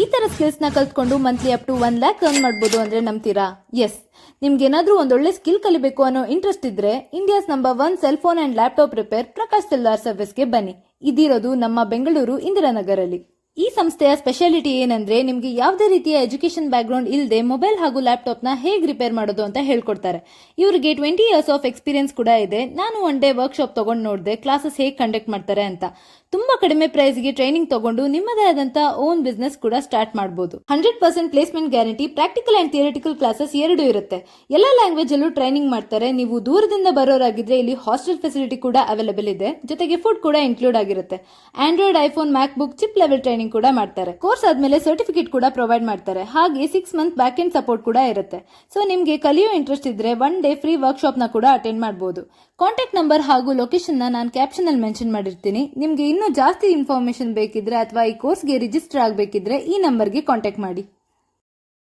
ಈ ತರ ಸ್ಕಿಲ್ಸ್ ನ ಕಲ್ತ್ಕೊಂಡು monthly up to 1 lakh earn ಮಾಡ್ಬೋದು ಅಂದ್ರೆ ನಂಬ್ತೀರಾ? ಎಸ್. ನಿಮ್ಗೇನಾದ್ರೂ ಒಂದೊಳ್ಳೆ ಸ್ಕಿಲ್ ಕಲಿಬೇಕು ಅನ್ನೋ ಇಂಟ್ರೆಸ್ಟ್ ಇದ್ರೆ India's number 1 cell phone and laptop repair Prakash cellar ಸರ್ವಿಸ್ಗೆ ಬನ್ನಿ. ಇದಿರೋದು ನಮ್ಮ ಬೆಂಗಳೂರು ಇಂದಿರಾನಗರಲ್ಲಿ. ಈ ಸಂಸ್ಥೆಯ ಸ್ಪೆಷಾಲಿಟಿ ಏನಂದ್ರೆ ನಿಮ್ಗೆ ಯಾವುದೇ ರೀತಿಯ ಎಜುಕೇಶನ್ ಬ್ಯಾಕ್ ಗ್ರೌಂಡ್ ಇಲ್ಲದೆ ಮೊಬೈಲ್ ಹಾಗೂ ಲ್ಯಾಪ್ಟಾಪ್ ನ ಹೇಗೆ ರಿಪೇರ್ ಮಾಡೋದು ಅಂತ ಹೇಳ್ಕೊಡ್ತಾರೆ. ಇವರಿಗೆ 20 years ಆಫ್ ಎಕ್ಸ್ಪೀರಿಯನ್ಸ್ ಕೂಡ ಇದೆ. ನಾನು ಒನ್ ಡೇ ವರ್ಕ್ಶಾಪ್ ತಗೊಂಡು ನೋಡಿದೆ ಕ್ಲಾಸಸ್ ಹೇಗೆ ಕಂಡಕ್ಟ್ ಮಾಡ್ತಾರೆ ಅಂತ. ತುಂಬಾ ಕಡಿಮೆ ಪ್ರೈಸ್ ಗೆ ಟ್ರೈನಿಂಗ್ ತಗೊಂಡು ನಿಮ್ಮದೇ ಆದಂತ ಓನ್ ಬಿಸ್ನೆಸ್ ಕೂಡ ಸ್ಟಾರ್ಟ್ ಮಾಡಬಹುದು. 100% placement guarantee, practical and theoretical classes ಎರಡೂ ಇರುತ್ತೆ. ಎಲ್ಲಾ ಲ್ಯಾಂಗ್ವೇಜ್ ಅಲ್ಲೂ ಟ್ರೈನಿಂಗ್ ಮಾಡ್ತಾರೆ. ನೀವು ದೂರದಿಂದ ಬರೋರಾಗಿದ್ರೆ ಇಲ್ಲಿ ಹಾಸ್ಟೆಲ್ ಫೆಸಿಲಿಟಿ ಕೂಡ ಅವೈಲೇಬಲ್ ಇದೆ. ಜೊತೆಗೆ ಫುಡ್ ಕೂಡ ಇನ್ಕ್ಲೂಡ್ ಆಗಿರುತ್ತೆ. ಆಂಡ್ರಾಯ್ಡ್, ಐಫೋನ್, ಮ್ಯಾಕ್ ಬುಕ್, ಚಿಪ್ ಲೆವೆಲ್ ಟ್ರೈನಿಂಗ್ ಕೂಡ ಮಾಡ್ತಾರೆ. ಕೋರ್ಸ್ ಆದ್ಮೇಲೆ ಸರ್ಟಿಫಿಕೇಟ್ ಕೂಡ ಪ್ರೊವೈಡ್ ಮಾಡ್ತಾರೆ. ಹಾಗೆ 6 ಮಂತ್ ಬ್ಯಾಕ್ ಎಂಡ್ ಸಪೋರ್ಟ್ ಕೂಡ ಇರುತ್ತೆ. ಸೊ ನಿಮ್ಗೆ ಕಲಿಯೋ ಇಂಟ್ರೆಸ್ಟ್ ಇದ್ರೆ ಒನ್ ಡೇ ಫ್ರೀ ವರ್ಕ್ಶಾಪ್ ನ ಕೂಡ ಅಟೆಂಡ್ ಮಾಡಬಹುದು. ಕಾಂಟ್ಯಾಕ್ಟ್ ನಂಬರ್ ಹಾಗೂ ಲೊಕೇಶನ್ ನಾನು ಕ್ಯಾಪ್ಷನ್ ಅಲ್ಲಿ ಮೆನ್ಷನ್ ಮಾಡಿರ್ತೀನಿ. ನಿಮ್ಗೆ ಇನ್ನೂ ಜಾಸ್ತಿ ಇನ್ಫಾರ್ಮೇಶನ್ ಬೇಕಿದ್ರೆ ಅಥವಾ ಈ ಕೋರ್ಸ್ಗೆ ರಿಜಿಸ್ಟರ್ ಆಗಬೇಕಿದ್ರೆ ಈ ನಂಬರ್ಗೆ ಕಾಂಟ್ಯಾಕ್ಟ್ ಮಾಡಿ.